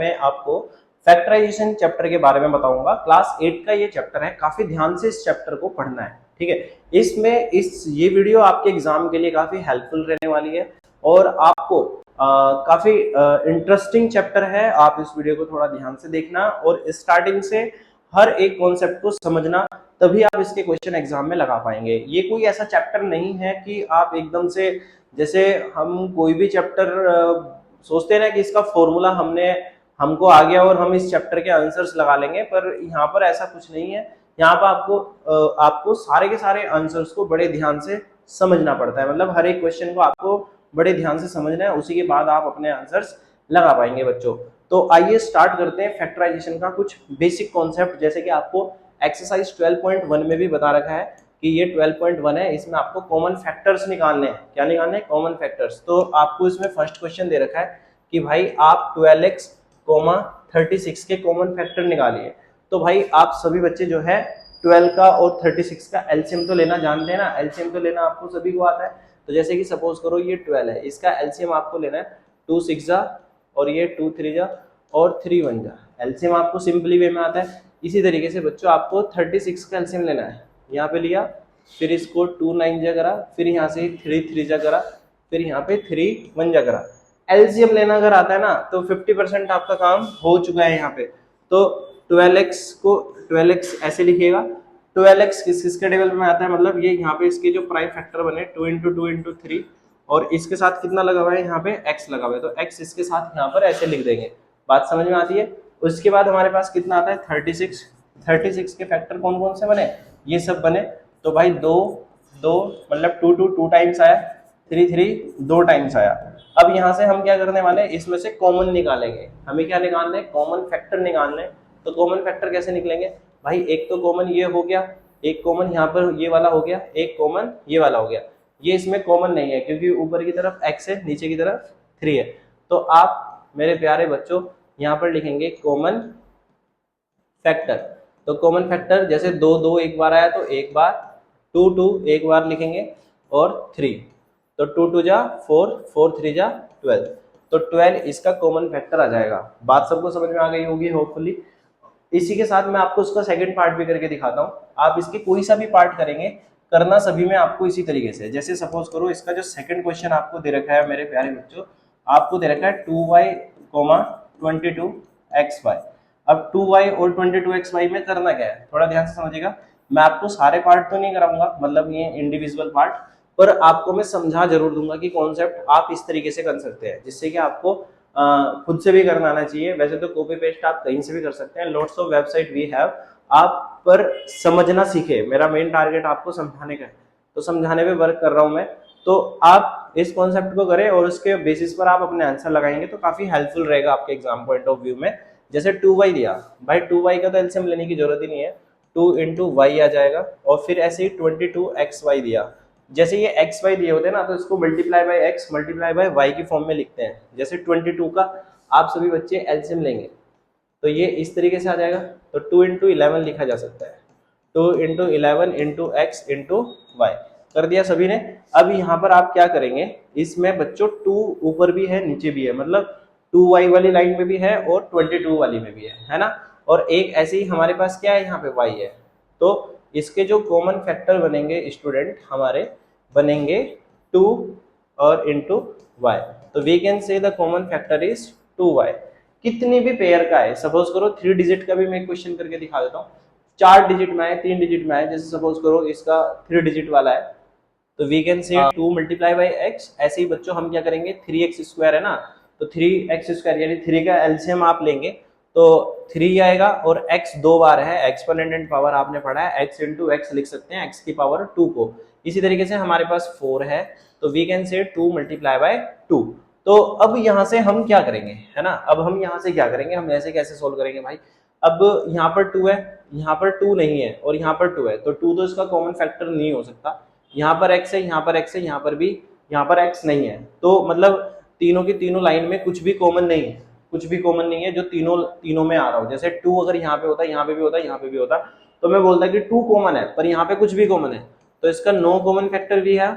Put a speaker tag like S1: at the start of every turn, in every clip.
S1: मैं आपको factorisation chapter के बारे में बताऊंगा। क्लास 8 का ये चैप्टर है, काफी ध्यान से इस चैप्टर को पढ़ना है, ठीक है। इसमें ये वीडियो आपके एग्जाम के लिए काफी हेल्पफुल रहने वाली है और आपको काफी इंटरेस्टिंग चैप्टर है। आप इस वीडियो को थोड़ा ध्यान से देखना और स्टार्टिंग से हर एक कॉन्सेप्ट को समझना, तभी आप इसके क्वेश्चन एग्जाम में लगा पाएंगे। ये कोई ऐसा चैप्टर नहीं है कि आप एकदम से, जैसे हम कोई भी चैप्टर सोचते हैं ना कि इसका फॉर्मूला हमको आ गया और हम इस चैप्टर के आंसर्स लगा लेंगे, पर यहाँ पर ऐसा कुछ नहीं है। यहाँ पर आपको सारे के सारे आंसर्स को बड़े ध्यान से समझना पड़ता है। मतलब हर एक क्वेश्चन को आपको बड़े ध्यान से समझना है, उसी के बाद आप अपने आंसर्स लगा पाएंगे बच्चों। तो आइए स्टार्ट करते हैं फैक्टराइजेशन का कुछ बेसिक कॉन्सेप्ट। जैसे कि आपको एक्सरसाइज 12.1 में भी बता रखा है कि ये 12.1 है, इसमें आपको कॉमन फैक्टर्स निकालने हैं। क्या निकालने हैं? Common factors. तो आपको इसमें फर्स्ट क्वेश्चन दे रखा है कि भाई आप 12x 36 के कॉमन फैक्टर निकालिए। तो भाई आप सभी बच्चे जो है 12 का और 36 का एलसीएम तो लेना जानते हैं ना। एलसीएम तो लेना आपको सभी को आता है। तो जैसे कि सपोज करो ये 12 है, इसका एलसीएम आपको लेना है 2 6 जा और ये 2 3 जा और 3 1 जा। एलसीएम आपको सिंपली वे में आता है। इसी तरीके से बच्चों आपको 36 का एलसीएम लेना है। यहाँ पे लिया, फिर इसको 2 9 जा करा, फिर यहाँ से 3 3 जा करा, फिर यहाँ पे 3 1 जा करा। एलसीएम लेना अगर आता है ना तो 50% आपका काम हो चुका है यहाँ पे। तो 12x ऐसे लिखिएगा। 12x किसके टेबल में आता है? मतलब ये यहाँ पे इसके जो प्राइम फैक्टर बने 2 × 2 × 3 और इसके साथ कितना लगा हुआ है? यहाँ पे x लगा हुआ है, तो x इसके साथ यहाँ पर ऐसे लिख देंगे। बात समझ में आती है? उसके बाद हमारे पास कितना आता है? 36 के फैक्टर कौन कौन से बने? ये सब बने। तो भाई 2 2 मतलब 2 2 2 टाइम्स आया, 3 3 2 टाइम्स आया। अब यहाँ से हम क्या करने वाले हैं? इसमें से कॉमन निकालेंगे। हमें क्या निकालना है? कॉमन फैक्टर निकालना है। तो कॉमन फैक्टर कैसे निकलेंगे भाई? एक तो कॉमन ये हो गया, एक कॉमन यहाँ पर ये वाला हो गया, एक कॉमन ये वाला हो गया। ये इसमें कॉमन नहीं है क्योंकि ऊपर की तरफ x है, नीचे की तरफ 3 है। तो आप मेरे प्यारे बच्चों यहाँ पर लिखेंगे कॉमन फैक्टर। तो कॉमन फैक्टर जैसे 2 2 एक बार आया तो एक बार, 2 2 एक बार लिखेंगे और 3। तो 2 2 जा 4, 4 3 जा 12। तो 12 इसका कॉमन फैक्टर आ जाएगा। बात सबको समझ में आ गई होगी होपफुली। इसी के साथ मैं आपको उसका सेकंड पार्ट भी करके दिखाता हूँ। आप इसके कोई सा भी पार्ट करेंगे, करना सभी में आपको इसी तरीके से। जैसे सपोज करो इसका जो सेकंड क्वेश्चन आपको दे रखा है मेरे प्यारे बच्चों, आपको दे रखा है 2y, 22xy। अब 2y और 22xy में करना क्या है? थोड़ा ध्यान से समझिएगा। मैं आपको सारे पार्ट तो नहीं कराऊंगा, मतलब ये इंडिविजुअल पार्ट, पर आपको मैं समझा जरूर दूंगा कि कॉन्सेप्ट आप इस तरीके से कर सकते हैं, जिससे कि आपको खुद से भी करना आना चाहिए। वैसे तो कॉपी पेस्ट आप कहीं से भी कर सकते हैं, lots of website we have. आप पर समझना सीखे, मेरा मेन टारगेट आपको समझाने का है, तो समझाने पे वर्क कर रहा हूं मैं। तो आप इस कॉन्सेप्ट को करें और उसके बेसिस पर आप अपने आंसर लगाएंगे तो काफी हेल्पफुल रहेगा आपके एग्जाम पॉइंट ऑफ व्यू में। जैसे 2y दिया भाई, 2y का तो एलसीएम लेने की जरूरत ही नहीं है, 2 × y आ जाएगा। और फिर ऐसे ही 22xy दिया, जैसे ये एक्स वाई दिए होते हैं ना तो इसको multiply by X multiply by Y की फॉर्म में लिखते हैं। जैसे 22 का आप सभी बच्चे एलसीएम लेंगे तो ये इस तरीके से आ जाएगा। तो 2 × 11 लिखा जा सकता है, 2 × 11 × x × y। कर दिया सभी ने। अब यहाँ पर आप क्या करेंगे? इसमें बच्चों 2 ऊपर भी है नीचे भी है, मतलब 2y वाली लाइन में भी है और 22 वाली में भी है ना। और एक ऐसे ही हमारे पास क्या है? यहाँ पे y है। तो इसके जो कॉमन फैक्टर बनेंगे स्टूडेंट हमारे, बनेंगे 2 और इंटू y। तो we can say the common factor is 2y। कितनी भी पेयर का है, सपोज करो 3 डिजिट का भी मैं क्वेश्चन करके दिखा देता हूँ। 4 डिजिट में है, 3 डिजिट में है, जैसे सपोज करो इसका 3 डिजिट वाला है तो वी कैन से 2 × x। ऐसे ही बच्चों हम क्या करेंगे? 3x² है ना, तो 3x² यानी 3 का एलसीएम आप लेंगे तो 3 आएगा और x 2 बार है, एक्सपोनेंट पावर आपने पढ़ा है, x × x लिख सकते हैं, x की पावर 2 को। इसी तरीके से हमारे पास 4 है तो वी कैन से 2 × 2। तो अब यहाँ से हम क्या करेंगे, है ना? अब हम यहाँ से क्या करेंगे? हम ऐसे कैसे सोल्व करेंगे भाई? अब यहाँ पर 2 है, यहाँ पर 2 नहीं है और यहाँ पर 2 है, तो 2 तो इसका कॉमन फैक्टर नहीं हो सकता। यहाँ पर x है, यहाँ पर x है, यहाँ पर भी, यहाँ पर x नहीं है। तो मतलब तीनों की तीनों लाइन में कुछ भी कॉमन नहीं है, कुछ भी कॉमन नहीं है जो तीनों में आ रहा हो। जैसे 2 अगर यहाँ पे होता, यहाँ पे भी होता, यहाँ पे भी होता, तो मैं बोलता कि 2 कॉमन है, पर यहाँ पे कुछ भी कॉमन है, तो इसका नो कॉमन फैक्टर भी है।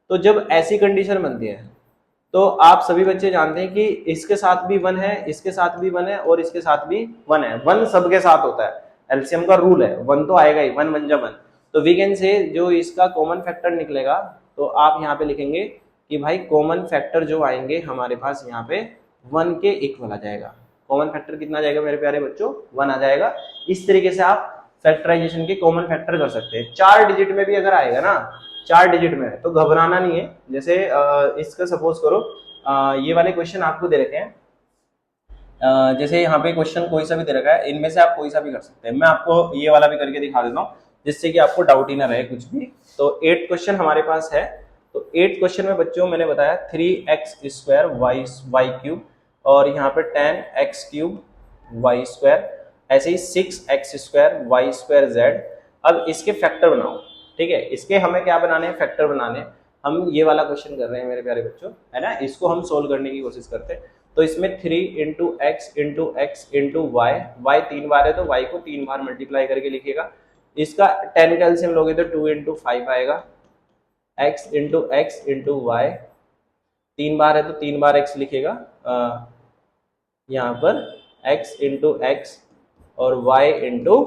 S1: तो जब ऐसी कंडीशन बनती है तो आप सभी बच्चे जानते हैं कि इसके साथ भी 1 है, इसके साथ भी 1 है और इसके साथ भी 1 है। 1 सबके साथ होता है, एलसीएम का रूल है, 1 तो आएगा ही, 1 1 जा 1। तो वी कैन से जो इसका कॉमन फैक्टर निकलेगा, तो आप यहाँ पे लिखेंगे कि भाई कॉमन फैक्टर जो आएंगे हमारे पास यहाँ पे 1 के इक्वल आ जाएगा। कॉमन फैक्टर कितना आ जाएगा मेरे प्यारे बच्चों, 1 आ जाएगा। इस तरीके से आप फैक्टराइजेशन के कॉमन फैक्टर कर सकते हैं। 4 डिजिट में भी अगर आएगा ना, 4 डिजिट में, तो घबराना नहीं है। जैसे इसका सपोज करो ये वाले क्वेश्चन आपको दे रखे हैं, जैसे यहाँ पे क्वेश्चन कोई सा भी दे रखा है, इनमें से आप कोई सा भी कर सकते हैं। मैं आपको ये वाला भी करके दिखा देता हूँ जिससे कि आपको डाउट ही ना रहे कुछ भी। तो 8 क्वेश्चन हमारे पास है। तो 8 क्वेश्चन में बच्चों मैंने बताया 3x² y क्यूब, और यहाँ पे 10x³ y स्क्वायर, ऐसे ही 6x² y² z। अब इसके फैक्टर बनाओ, ठीक है। इसके हमें क्या बनाने हैं, फैक्टर बनाने हैं। हम ये वाला क्वेश्चन कर रहे हैं मेरे प्यारे बच्चों, है ना, इसको हम सोल्व करने की कोशिश करते हैं। तो इसमें 3 × x × x × y 3 बार है तो y को 3 बार मल्टीप्लाई करके लिखिएगा। इसका 10 का एलसीएम लोगे तो 2 × 5 आएगा, x × x × y 3 बार है तो 3 बार x लिखेगा, यहाँ पर x × x और y ×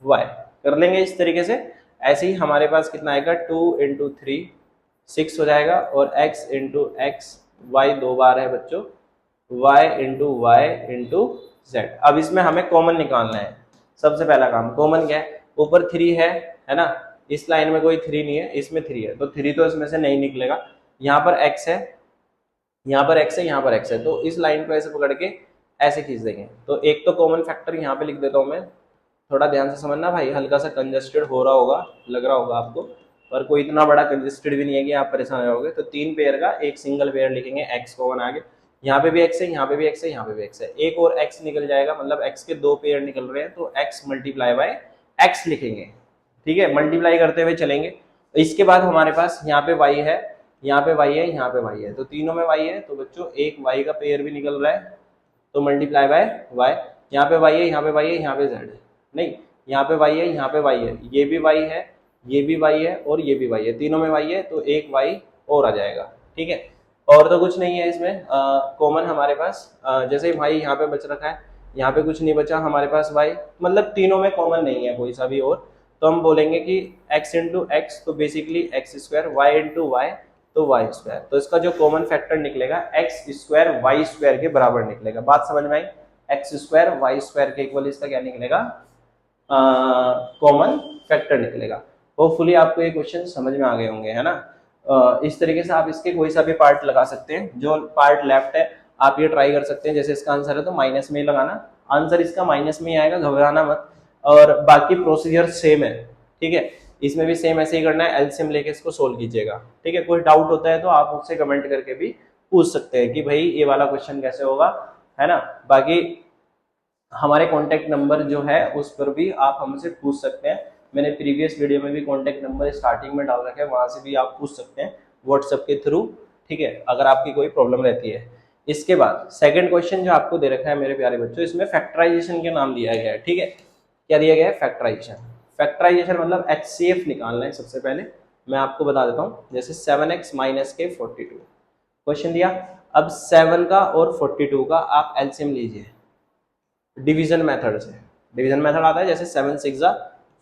S1: y कर लेंगे इस तरीके से। ऐसे ही हमारे पास कितना आएगा, 2 × 3 6 हो जाएगा, और x × x y 2 बार है बच्चों, y × z। अब इसमें हमें कॉमन निकालना है। सबसे पहला काम कॉमन क्या है, ऊपर 3 है ना, इस लाइन में कोई 3 नहीं है, इसमें 3 है, तो 3 तो इसमें से नहीं निकलेगा। यहाँ पर x है, यहाँ पर x है, यहाँ पर x है, तो इस लाइन को ऐसे पकड़ के ऐसे खींच देंगे। तो एक तो कॉमन फैक्टर यहाँ पे लिख देता हूँ मैं, थोड़ा ध्यान से समझना भाई, हल्का सा कंजस्टेड हो रहा होगा, लग रहा होगा आपको, पर कोई इतना बड़ा कंजस्टेड भी नहीं है कि आप परेशान रहोगे। तो 3 पेयर का एक सिंगल पेयर लिखेंगे, x कॉमन आगे, यहाँ पे भी x है, यहाँ पे भी x है, यहाँ पे भी x है, एक और x निकल जाएगा, मतलब x के 2 पेयर निकल रहे हैं, तो x × x लिखेंगे, ठीक है, मल्टीप्लाई करते हुए चलेंगे। इसके बाद हमारे पास यहाँ पे y है, यहाँ पे y है, यहाँ पे y है, तो तीनों में y है, तो बच्चों एक y का पेयर भी निकल रहा है, तो मल्टीप्लाई बाय y। यहाँ पे y है, यहाँ पे y है, यहाँ पे z है, नहीं, यहाँ पे y है, यहाँ पे y है, ये भी y है, ये भी y है, और ये भी y है, तीनों में y है, तो एक y और आ जाएगा, ठीक है। और तो कुछ नहीं है इसमें कॉमन हमारे पास, जैसे भाई यहाँ पे बच रखा है, यहाँ पे कुछ नहीं बचा हमारे पास y, मतलब तीनों में कॉमन नहीं है कोई सा भी और, तो हम बोलेंगे कि x × x तो बेसिकली x², y × y तो y²। तो इसका जो कॉमन फैक्टर निकलेगा x² y² के बराबर निकलेगा। बात समझ में आई, x² y² के इक्वल इसका क्या निकलेगा, कॉमन फैक्टर निकलेगा। होपफुली आपको ये क्वेश्चन समझ में आ गए होंगे, है ना। इस तरीके से आप इसके कोई सा भी पार्ट लगा सकते हैं। जो पार्ट लेफ्ट है आप ये ट्राई कर सकते हैं, जैसे इसका आंसर है तो माइनस में ही लगाना, आंसर इसका माइनस में ही आएगा, घबराना मत। और बाकी प्रोसीजर सेम है, ठीक है, इसमें भी सेम ऐसे ही करना है, एलसीएम लेके इसको सोल्व कीजिएगा, ठीक है। कोई डाउट होता है तो आप मुझसे कमेंट करके भी पूछ सकते हैं कि भाई ये वाला क्वेश्चन कैसे होगा, है ना। बाकी हमारे कॉन्टेक्ट नंबर जो है उस पर भी आप हमसे पूछ सकते हैं। मैंने प्रीवियस वीडियो में भी कॉन्टेक्ट नंबर स्टार्टिंग में डाल रखा है, वहां से भी आप पूछ सकते हैं व्हाट्सएप के थ्रू, ठीक है, अगर आपकी कोई प्रॉब्लम रहती है। इसके बाद सेकंड क्वेश्चन जो आपको दे रखा है मेरे प्यारे बच्चों, इसमें फैक्टराइजेशन के नाम दिया गया है, ठीक है। क्या दिया गया है, फैक्टराइजेशन। फैक्टराइजेशन मतलब HCF निकालना है। सबसे पहले मैं आपको बता देता हूँ, जैसे 7x - के 42 क्वेश्चन दिया। अब 7 का और 42 का आप एलसीएम लीजिए डिवीजन मेथड से। डिवीजन मेथड आता है, जैसे 7 × 6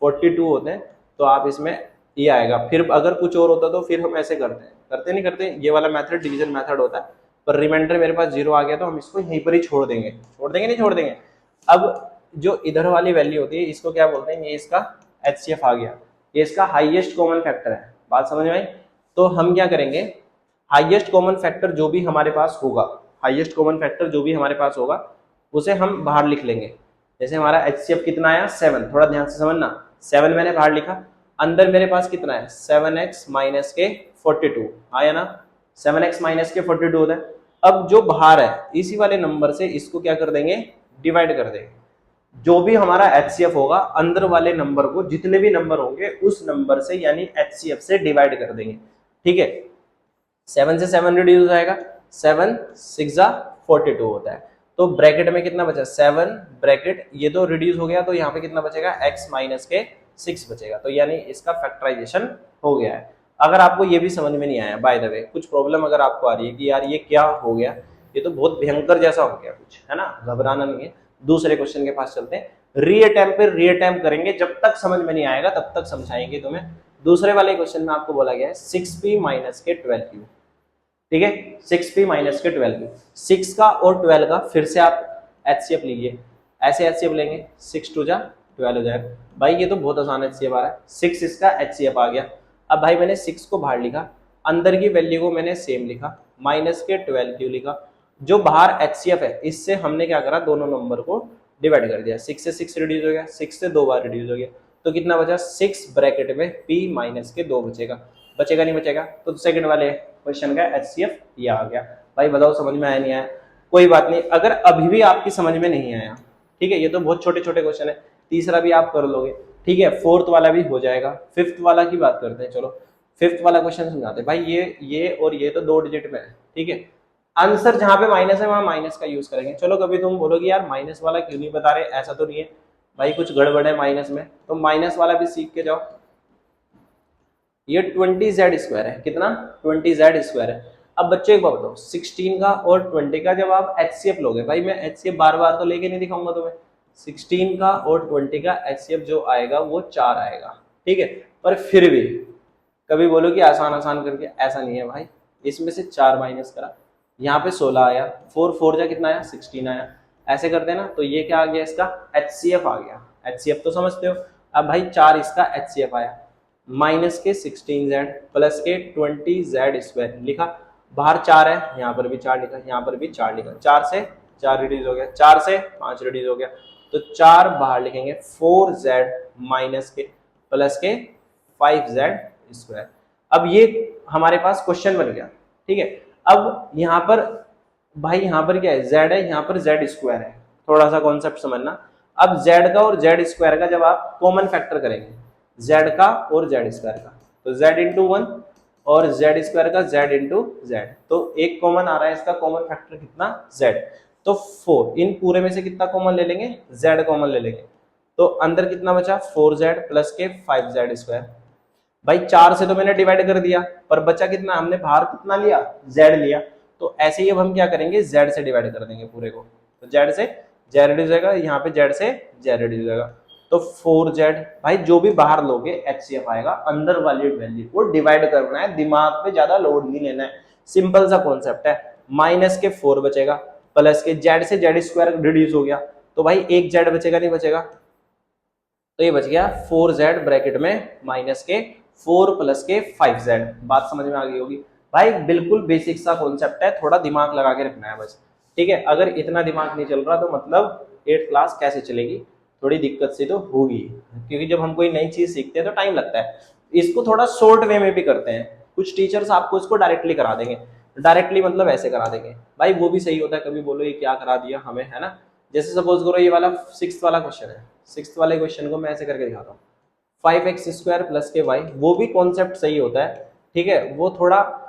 S1: = 42 होते हैं, तो आप इसमें ये आएगा। फिर अगर कुछ और होता तो फिर हम ऐसे करते नहीं करते, ये वाला मेथड डिवीजन मेथड होता है। पर रिमाइंडर मेरे पास 0 आ गया तो हम इसको यहीं पर ही छोड़ देंगे, नहीं छोड़ देंगे। अब जो इधर वाली वैल्यू होती है इसको क्या बोलते हैं, ये इसका HCF आ गया, ये इसका हाईएस्ट कॉमन फैक्टर है। बात समझ में आई। तो हम क्या करेंगे, हाईएस्ट कॉमन फैक्टर जो भी हमारे पास होगा, हाईएस्ट कॉमन फैक्टर जो भी हमारे पास होगा उसे हम बाहर लिख लेंगे। जैसे हमारा HCF कितना आया, 7, थोड़ा ध्यान से समझना, 7 मैंने बाहर लिखा, अंदर मेरे पास कितना है, 7x - के 42 आया ना, 7x - के 42 होता है। अब जो बाहर है इसी वाले नंबर से इसको क्या कर देंगे, डिवाइड कर देंगे। जो भी हमारा HCF होगा अंदर वाले नंबर को, जितने भी नंबर होंगे उस नंबर से यानी HCF से डिवाइड कर देंगे, ठीक है। 7 से 7 रिड्यूस हो जाएगा, 7 × 6 = 42 होता है। तो ब्रैकेट में कितना बचा, 7 ब्रैकेट, ये तो रिड्यूस हो गया, तो यहाँ पे कितना बचेगा, x - के 6 बचेगा। तो यानी इसका फैक्टराइजेशन हो गया है। अगर आपको ये भी समझ में नहीं आया, बाय द वे कुछ प्रॉब्लम अगर आपको आ रही है कि यार ये क्या हो गया, ये तो बहुत भयंकर जैसा हो गया कुछ, है ना, घबराना नहीं है, दूसरे क्वेश्चन के पास चलते हैं। रीअटेम्प्ट पे रीअटेम्प्ट करेंगे, जब तक समझ में नहीं आएगा तब तक समझाएंगे तुम्हें। दूसरे वाले क्वेश्चन में आपको बोला गया है 6p माइनस के 12q, ठीक है, 6p माइनस के 12q, 6 का और 12 का फिर से आप एचसीएफ लीजिए, ऐसे एचसीएफ लेंगे, 6 2 जा 12 हो जाएगा। भाई ये तो बहुत आसान एचसीएफ आ रहा है, 6 इसका एचसीएफ आ गया। अब भाई मैंने 6 को बाहर लिखा, अंदर की वैल्यू को मैंने सेम लिखा, माइनस के 12q लिखा, जो बाहर एचसीएफ है इससे हमने क्या करा, दोनों नंबर को डिवाइड कर दिया, 6 से 6 रिड्यूस हो गया, 6 से 2 बार रिड्यूस हो गया, तो कितना बचा, 6 ब्रैकेट में p माइनस के 2 बचेगा, बचेगा नहीं बचेगा, तो सेकंड वाले क्वेश्चन का एचसीएफ ये आ गया। भाई बताओ समझ में आया नहीं आया, कोई बात नहीं, अगर अभी भी आपकी समझ में नहीं आया, ठीक है, ये तो बहुत छोटे छोटे क्वेश्चन है, तीसरा भी आप कर लोगे, ठीक है, फोर्थ वाला भी हो जाएगा। फिफ्थ वाला की बात करते हैं, चलो फिफ्थ वाला क्वेश्चन समझाते हैं। भाई ये और ये तो 2 डिजिट में है, ठीक है, आंसर जहां पे माइनस है वहां माइनस का यूज करेंगे। चलो कभी तुम बोलोगे यार माइनस वाला क्यों नहीं बता रहे, ऐसा तो नहीं है भाई, कुछ गड़बड़ है माइनस में, तो माइनस वाला भी सीख के जाओ। ये 20z² है, कितना, 20z² है। अब बच्चे एक बात बताओ, 16 का और 20 का जब आप एचसीएफ लोगे, भाई मैं एचसीएफ बार बार तो लेके नहीं दिखाऊंगा तुम्हें, 16 का और 20 का एचसीएफ जो आएगा वो 4 आएगा, ठीक है, पर फिर भी कभी बोलो कि आसान आसान करके, ऐसा नहीं है भाई, इसमें से 4 माइनस करा, यहाँ पे 16 आया, 4 4 जा कितना आया, 16 आया, ऐसे करते हैं ना, तो ये क्या आ गया, इसका एचसीएफ आ गया, एचसीएफ तो समझते हो। अब भाई 4 इसका एचसीएफ आया, माइनस के 16z प्लस के 20z² लिखा, बाहर 4 है, यहाँ पर भी 4 लिखा, यहाँ पर भी 4 लिखा, 4 से 4 रिड्यूस हो गया, 4 से 5 रिड्यूस हो गया, तो 4 बाहर लिखेंगे, 4z माइनस के प्लस के 5z²। अब ये हमारे पास क्वेश्चन बन गया, ठीक है। अब यहाँ पर भाई, यहाँ पर क्या है, z है, यहाँ पर z² है, थोड़ा सा कॉन्सेप्ट समझना। अब z का और z² का जब आप कॉमन फैक्टर करेंगे, z का और z² का, तो z इंटू 1 और z² का z इंटू z, तो एक कॉमन आ रहा है, इसका कॉमन फैक्टर कितना, z, तो 4, इन पूरे में से कितना कॉमन ले लेंगे, z कॉमन ले लेंगे, तो अंदर कितना बचा, 4z प्लस के 5z²। भाई 4 से तो मैंने डिवाइड कर दिया, पर बचा कितना, हमने बाहर कितना लिया, z लिया, तो ऐसे ही अब हम क्या करेंगे, z से डिवाइड कर देंगे पूरे को, तो z से z रिड्यूस होगा, यहाँ पे z से z रिड्यूस होगा, तो 4z। भाई जो भी बाहर लोगे एचसीएफ आएगा, अंदर वाली वैल्यू को डिवाइड करना है, दिमाग पे ज्यादा लोड नहीं लेना है, सिंपल सा कॉन्सेप्ट है। माइनस के 4 बचेगा, प्लस के z से z² रिड्यूस हो गया, तो भाई एक z बचेगा, नहीं बचेगा, तो ये बच गया 4z ब्रैकेट में माइनस के 4 प्लस के 5z। बात समझ में आ गई होगी भाई, बिल्कुल बेसिक सा कॉन्सेप्ट है, थोड़ा दिमाग लगा के रखना है बस, ठीक है। अगर इतना दिमाग नहीं चल रहा तो मतलब 8th क्लास कैसे चलेगी, थोड़ी दिक्कत से तो होगी, क्योंकि जब हम कोई नई चीज सीखते हैं तो टाइम लगता है। इसको थोड़ा शॉर्ट वे में भी करते हैं, कुछ टीचर्स आपको इसको डायरेक्टली करा देंगे, डायरेक्टली मतलब ऐसे करा देंगे, भाई वो भी सही होता है, कभी बोलो ये क्या करा दिया हमें, है ना। जैसे सपोज करो ये वाला 6th वाला क्वेश्चन है, 6th वाले क्वेश्चन को मैं ऐसे करके दिखाता हूँ, 5x² प्लस के y, वो भी कॉन्सेप्ट सही होता है, ठीक है, वो थोड़ा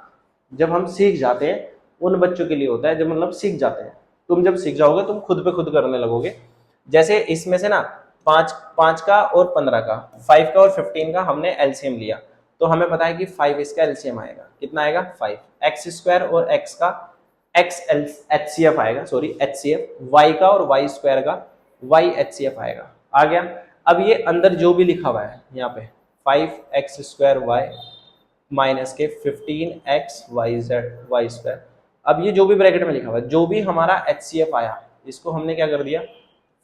S1: जब हम सीख जाते हैं उन बच्चों के लिए होता है, जब मतलब सीख जाते हैं, तुम जब सीख जाओगे तुम खुद पे खुद करने लगोगे। जैसे इसमें से ना 5 का और 15 का, 5 का और 15 का हमने एलसीएम लिया, तो हमें पता है कि 5 इसका एलसीएम आएगा, कितना आएगा, 5, x² और x का x एचसीएफ आएगा, सॉरी एचसीएफ, y का और y² का y एचसीएफ आएगा, आ गया। अब ये अंदर जो भी लिखा हुआ है यहाँ पे 5x² माइनस के 15x y², अब ये जो भी ब्रैकेट में लिखा हुआ है, जो भी हमारा एचसीएफ आया, इसको हमने क्या कर दिया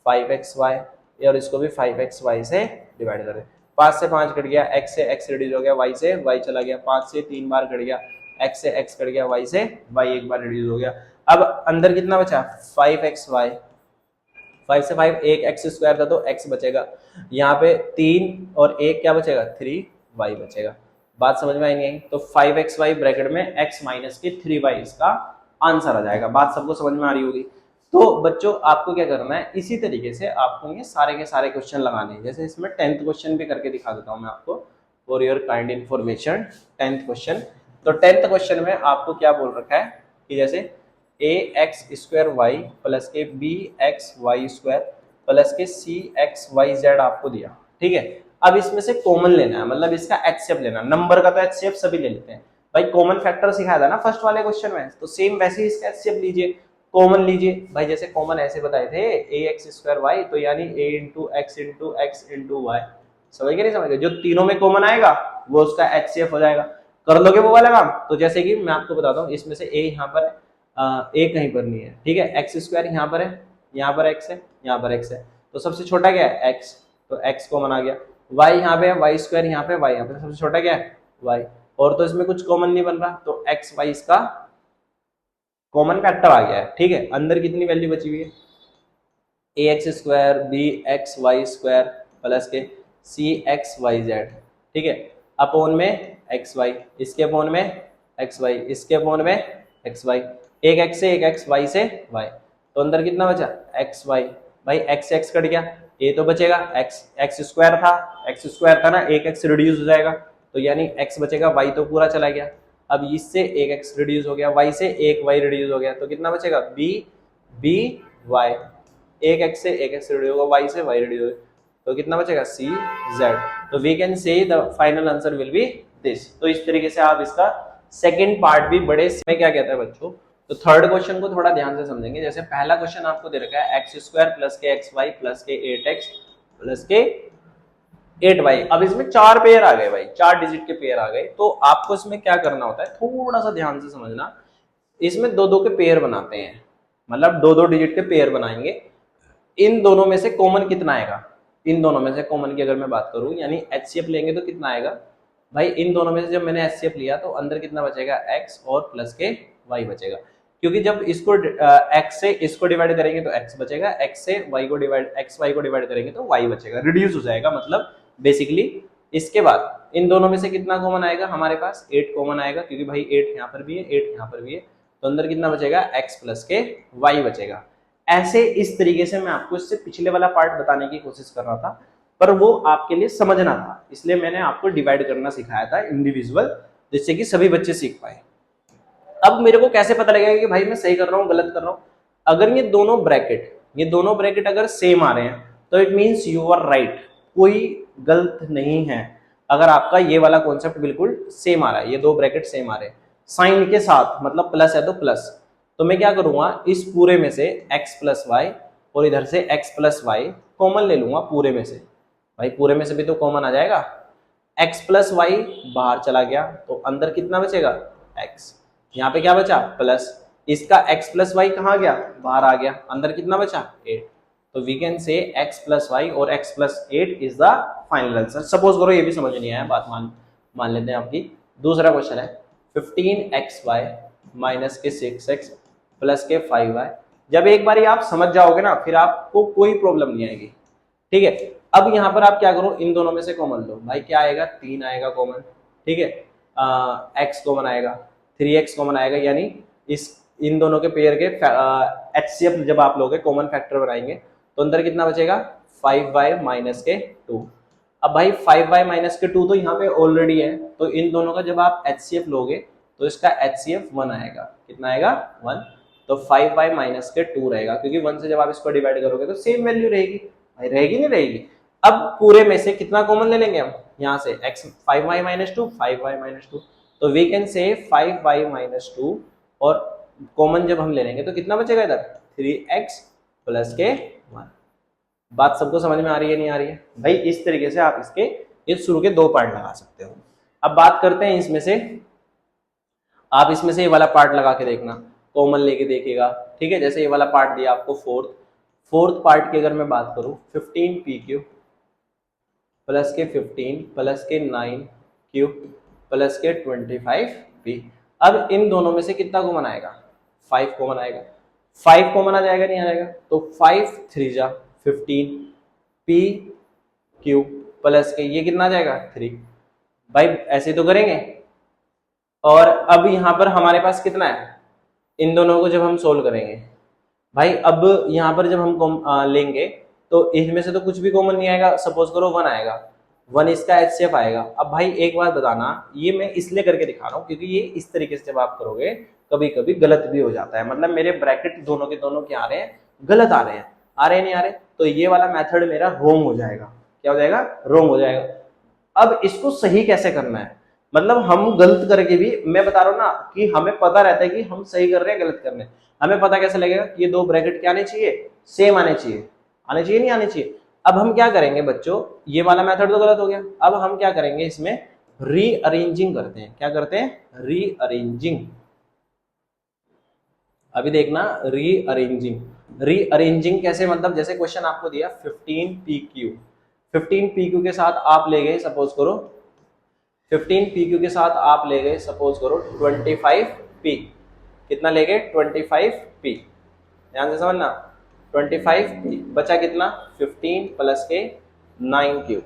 S1: 5xy, और इसको भी 5xy से डिवाइड कर दिया, 5 से 5 कट गया, x से x रिड्यूस हो गया, y से y चला गया, 5 से 3 बार कट गया, x से x कट गया, y से y एक बार रिड्यूस हो गया। अब अंदर कितना बचा 5xy, 5 से 5 एक x² था तो x बचेगा, यहाँ पे 3 और 1 क्या बचेगा 3y बचेगा। बात समझ में आएंगे, तो 5xy ब्रैकेट में x माइनस के 3y इसका आंसर आ जाएगा। बात सबको समझ में आ रही होगी। तो बच्चों आपको क्या करना है, इसी तरीके से आपको ये सारे के सारे क्वेश्चन लगाने हैं। जैसे इसमें 10th क्वेश्चन भी करके दिखा देता हूँ मैं आपको for your kind information. 10th question, तो 10th क्वेश्चन में आपको क्या बोल रखा है कि जैसे ax² y प्लस के bxy² प्लस के cxyz आपको दिया, ठीक है। अब इसमें से कॉमन लेना है, मतलब इसका एचसीएफ लेना है। नंबर का तो एचसीएफ सभी ले लेते हैं भाई, कॉमन फैक्टर सिखाया था ना फर्स्ट वाले क्वेश्चन में, तो सेम वैसे ही इसका एचसीएफ लीजिए, कॉमन लीजिए भाई। जैसे कॉमन ऐसे बताए थे ax²y, तो यानी a into X into X into Y, समझ गए नहीं समझ गए? जो तीनों में कॉमन आएगा वो उसका एचसीएफ हो जाएगा। कर लोगे वो वाला काम? तो जैसे कि मैं आपको बताता हूँ, इसमें से a यहाँ पर है, a कहीं पर नहीं है, ठीक है, x² यहाँ पर है, यहाँ पर x है, यहाँ पर x है, तो सबसे छोटा क्या है x, तो x कॉमन आ गया। y यहाँ पे है, y² यहाँ पे, y यहाँ पे, सबसे छोटा क्या है y, और तो इसमें कुछ कॉमन नहीं बन रहा, तो x y इसका कॉमन फैक्टर आ गया है, ठीक है। अंदर कितनी वैल्यू बची हुई है, ax² bxy² प्लस के cxyz, ठीक है, अपोन में xy, इसके अपोन में xy, इसके अपोन में xy, एक x से एक x, y से y, तो अंदर कितना बचा xy, भाई x x कट गया, ये तो बचेगा x² था ना, एक x रिड्यूस हो जाएगा, तो यानी x बचेगा, y तो पूरा चला गया। अब इससे एक x रिड्यूस हो गया, y से एक y रिड्यूस हो गया, तो कितना बचेगा b y, एक x से एक x रिड्यूस होगा, y से y रिड्यूस होगा, तो कितना बचेगा c z। तो we can say the final answer will be this. तो इस तरीके से आप इसका सेकंड पार्ट भी बड़े में क्या कहता है बच्चों। तो थर्ड क्वेश्चन को थोड़ा ध्यान से समझेंगे। जैसे पहला क्वेश्चन आपको दे रखा है x² प्लस के xy प्लस के 8x प्लस के 8y। अब इसमें चार पेयर आ गए भाई, चार डिजिट के पेयर आ गए, तो आपको इसमें क्या करना होता है, थोड़ा सा ध्यान से समझना। इसमें दो दो के पेयर बनाते हैं, मतलब दो दो डिजिट के पेयर बनाएंगे। इन दोनों में से कॉमन कितना आएगा, इन दोनों में से कॉमन की अगर मैं बात करूं, यानी एचसीएफ लेंगे तो कितना आएगा भाई, इन दोनों में से जब मैंने एचसीएफ लिया तो अंदर कितना बचेगा x और प्लस के y बचेगा, क्योंकि जब इसको x से इसको डिवाइड करेंगे तो x बचेगा, x से y को डिवाइड xy को डिवाइड करेंगे तो y बचेगा, रिड्यूस हो जाएगा मतलब बेसिकली। इसके बाद इन दोनों में से कितना कॉमन आएगा, हमारे पास 8 कॉमन आएगा, क्योंकि भाई 8 यहाँ पर भी है, 8 यहाँ पर भी है, तो अंदर कितना बचेगा x प्लस के y बचेगा। ऐसे इस तरीके से मैं आपको इससे पिछले वाला पार्ट बताने की कोशिश कर रहा था, पर वो आपके लिए समझना था, इसलिए मैंने आपको डिवाइड करना सिखाया था इंडिविजुअल, जिससे कि सभी बच्चे सीख पाए। अब मेरे को कैसे पता लगेगा कि भाई मैं सही कर रहा हूँ गलत कर रहा हूँ, अगर ये दोनों ब्रैकेट अगर सेम आ रहे हैं तो it means you are right, कोई गलत नहीं है। अगर आपका ये वाला कॉन्सेप्ट बिल्कुल सेम आ रहा है, ये दो ब्रैकेट सेम आ रहे हैं साइन के साथ, मतलब प्लस है तो प्लस, तो मैं क्या करूंगा, इस पूरे में से x प्लस वाई और इधर से x प्लस वाई कॉमन ले लूंगा पूरे में से। भाई पूरे में से भी तो कॉमन आ जाएगा, x प्लस वाई बाहर चला गया तो अंदर कितना बचेगा x, यहाँ पे क्या बचा प्लस, इसका x प्लस वाई कहाँ गया बाहर आ गया, अंदर कितना बचा 8। तो we can say x plus Y और x plus 8 is the final answer. Suppose करो ये भी समझ नहीं आया, बात मान लेते हैं आपकी। दूसरा क्वेश्चन है 15xy माइनस के 6x प्लस के 5y। जब एक बार आप समझ जाओगे ना फिर आपको कोई प्रॉब्लम नहीं आएगी, ठीक है। अब यहाँ पर आप क्या करो, इन दोनों में से कॉमन लो, भाई क्या आएगा 3 आएगा कॉमन, ठीक है, x कॉमन आएगा, 3x कॉमन आएगा, यानी इस इन दोनों के पेयर के एचसीएफ जब आप लोगे कॉमन फैक्टर बनाएंगे तो अंदर कितना बचेगा 5y माइनस के 2। अब भाई 5y माइनस के 2 तो यहाँ पे ऑलरेडी है, तो इन दोनों का जब आप एचसीएफ लोगे तो इसका एचसीएफ 1 आएगा, कितना आएगा 1, तो 5y माइनस के 2 रहेगा, क्योंकि 1 से जब आप इसको डिवाइड करोगे तो सेम वैल्यू रहेगी, भाई रहेगी नहीं रहेगी। अब पूरे में से कितना कॉमन ले लेंगे हम, यहाँ से x 5y minus 2 5y minus 2, तो वी कैन से 5y माइनस 2, और कॉमन जब हम ले लेंगे तो कितना बचेगा इधर 3x प्लस के 1। बात सबको समझ में आ रही है नहीं आ रही है भाई? इस तरीके से आप इसके इस शुरू के दो पार्ट लगा सकते हो। अब बात करते हैं इसमें से, आप इसमें से ये वाला पार्ट लगा के देखना, कॉमन लेके देखिएगा, ठीक है। जैसे ये वाला पार्ट दिया आपको फोर्थ पार्ट की अगर मैं बात करूं 15p³ प्लस के 15 प्लस के 9 प्लस के 25p। अब इन दोनों में से कितना कॉमन आएगा 5 कॉमन आएगा, 5 कॉमन आ जाएगा नहीं आ जाएगा, तो 5 3 जा 15 p³ प्लस के ये कितना आ जाएगा 3, भाई ऐसे तो करेंगे। और अब यहाँ पर हमारे पास कितना है, इन दोनों को जब हम सोल्व करेंगे भाई, अब यहाँ पर जब हम लेंगे तो इसमें से तो कुछ भी कॉमन नहीं आएगा, सपोज करो 1 आएगा, 1 इसका एचसीएफ आएगा। अब भाई एक बात बताना, ये मैं इसलिए करके दिखा रहा हूँ क्योंकि ये इस तरीके से जब आप करोगे कभी कभी गलत भी हो जाता है, मतलब मेरे ब्रैकेट दोनों के दोनों क्या आ रहे हैं गलत आ रहे हैं नहीं आ रहे, तो ये वाला मेथड मेरा रोंग हो जाएगा, क्या हो जाएगा रोंग हो जाएगा। अब इसको सही कैसे करना है, मतलब हम गलत करके भी, मैं बता रहा हूँ ना कि हमें पता रहता है कि हम सही कर रहे हैं गलत कर रहे हैं, हमें पता कैसे लगेगा कि ये दो ब्रैकेट क्या आने चाहिए, सेम आने चाहिए, आने चाहिए नहीं आने चाहिए। अब हम क्या करेंगे बच्चों, ये वाला मेथड तो गलत हो गया, अब हम क्या करेंगे इसमें रीअरेंजिंग करते हैं। क्या करते हैं, रीअरेंजिंग। अभी देखना रीअरेंजिंग कैसे, मतलब जैसे क्वेश्चन आपको दिया 15 PQ के साथ आप ले गए सपोज करो 15 PQ के साथ आप ले गए सपोज करो 25P, कितना ले गए 25P, ध्यान से समझना 25P बचा कितना 15 प्लस के 9Q,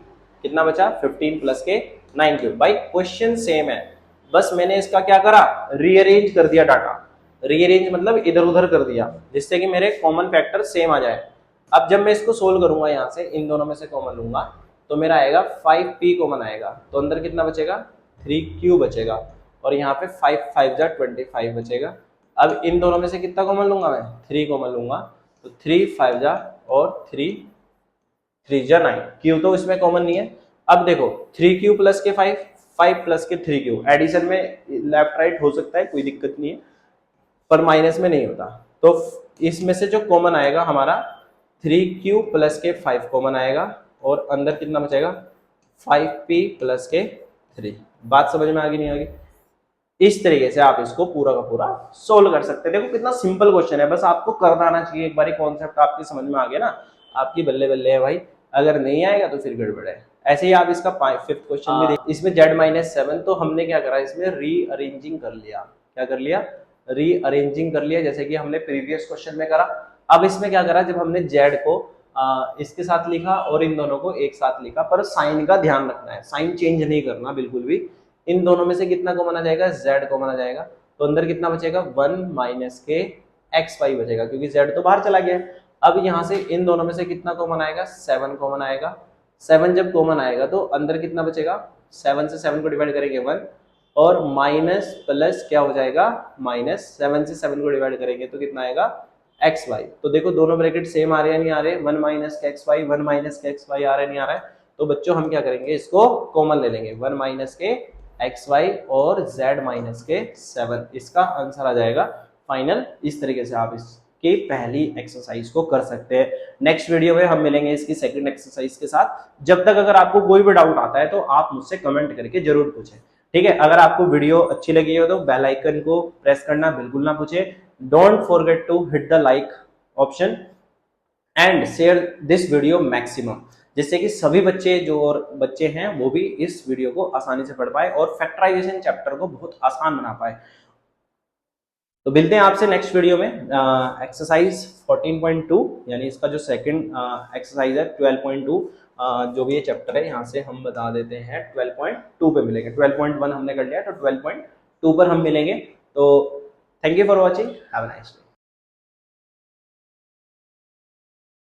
S1: कितना बचा 15 प्लस के 9Q। भाई क्वेश्चन सेम है, बस मैंने इसका क्या करा, रीअरेंज कर दिया डाटा, रीअरेंज मतलब इधर उधर कर दिया जिससे कि मेरे कॉमन फैक्टर सेम आ जाए। अब जब मैं इसको सोल्व करूंगा, यहाँ से इन दोनों में से कॉमन लूंगा तो मेरा आएगा 5P कॉमन आएगा, तो अंदर कितना बचेगा 3Q बचेगा, और यहाँ पे 5 5 जा 25 बचेगा। अब इन दोनों में से कितना कॉमन लूंगा, मैं 3 कॉमन लूंगा, तो 3 5 जा और 3 3 जा 9, Q तो इसमें कॉमन नहीं है। अब देखो 3Q प्लस के 5 5 प्लस के 3Q, एडिशन में लेफ्ट राइट हो सकता है, कोई दिक्कत नहीं है, पर माइनस में नहीं होता। तो इसमें से जो कॉमन आएगा हमारा 3Q प्लस के 5 कॉमन आएगा, और अंदर कितना बचेगा 5P प्लस के 3। बात समझ में आ गई नहीं आ गई? इस तरीके से आप इसको पूरा का पूरा सोल्व कर सकते हैं। देखो कितना सिंपल क्वेश्चन है, बस आपको करना आना चाहिए, एक बार कॉन्सेप्ट आपके समझ में आ गया ना, आपकी बल्ले बल्ले है भाई, अगर नहीं आएगा तो फिर गड़बड़ है। ऐसे ही आप इसका 5th क्वेश्चन भी देख, इसमें Z-7, तो हमने क्या करा, इसमें रीअरेंजिंग कर लिया। क्या कर लिया, रीअरेंजिंग कर लिया, जैसे कि हमने प्रीवियस क्वेश्चन में करा। अब इसमें क्या करा, जब हमने Z को इसके साथ लिखा और इन दोनों को एक साथ लिखा, पर साइन का ध्यान रखना है, साइन चेंज नहीं करना बिल्कुल भी। इन दोनों में से कितना कॉमन आ जाएगा, Z कॉमन आ जाएगा, तो अंदर कितना बचेगा 1 माइनस के XY बचेगा, क्योंकि Z तो बाहर चला गया। अब यहाँ से इन दोनों में से कितना कॉमन आएगा, 7 कॉमन आएगा। 7 जब कॉमन आएगा तो अंदर कितना बचेगा, 7 से 7 को डिवाइड करेंगे 1, और माइनस प्लस क्या हो जाएगा, माइनस 7 से 7 को डिवाइड करेंगे तो कितना आएगा XY। तो देखो दोनों ब्रैकेट सेम आ रहे हैं नहीं आ रहे, 1 माइनस के XY 1 माइनस के XY आ रहे नहीं आ रहा है। तो बच्चों हम क्या करेंगे, इसको कॉमन ले लेंगे, 1 माइनस के XY और Z माइनस के 7, इसका आंसर आ जाएगा फाइनल। इस तरीके से आप इसकी पहली एक्सरसाइज को कर सकते हैं। नेक्स्ट वीडियो में हम मिलेंगे इसकी सेकंड एक्सरसाइज के साथ। जब तक अगर आपको कोई भी डाउट आता है तो आप मुझसे कमेंट करके जरूर पूछें, ठीक है। अगर आपको वीडियो अच्छी लगी हो तो बेल आइकन को प्रेस करना बिल्कुल ना पूछे। Don't forget to hit the like option and share this video maximum, जिससे कि सभी बच्चे जो और बच्चे हैं वो भी इस वीडियो को आसानी से पढ़ पाए और फैक्टराइजेशन चैप्टर को बहुत आसान बना पाए। तो मिलते हैं आपसे नेक्स्ट वीडियो में। एक्सरसाइज 14.2 यानी इसका जो सेकंड एक्सरसाइज है 12.2, जो भी ये चैप्टर है यहाँ से हम बता देते हैं 12.2 पे मिलेंगे। 12.1 हमने कर लिया तो 12.2 पर हम मिलेंगे। तो thank you for watching, have a nice day.